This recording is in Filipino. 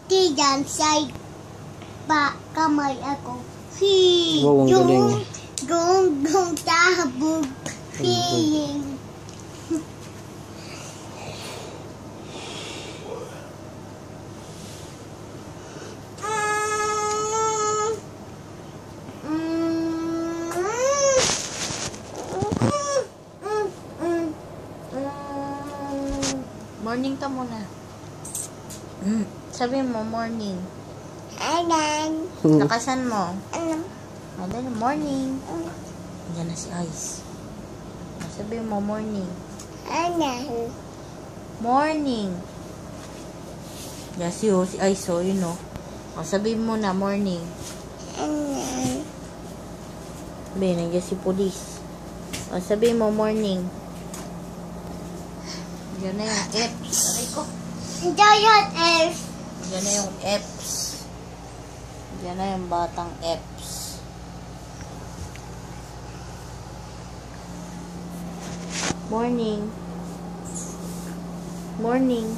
Tiyan say kamay ako. Wow, ang galing. Gong tabog. Feeling. Morning ka muna. Sabi mo, morning. Ayan. Lakasan mo. Madali, morning. Diyan na si Ice. Sabi mo, morning. Ayan. Morning. Yan si Ice, yun o. Sabi mo na, morning. Ayan. Sabi, nandiyan si police. Sabi mo, morning. Diyan na yung F's. Aray ko. Diyan F. Diyan na yung F's. Diyan na yung batang F's. Morning. Morning.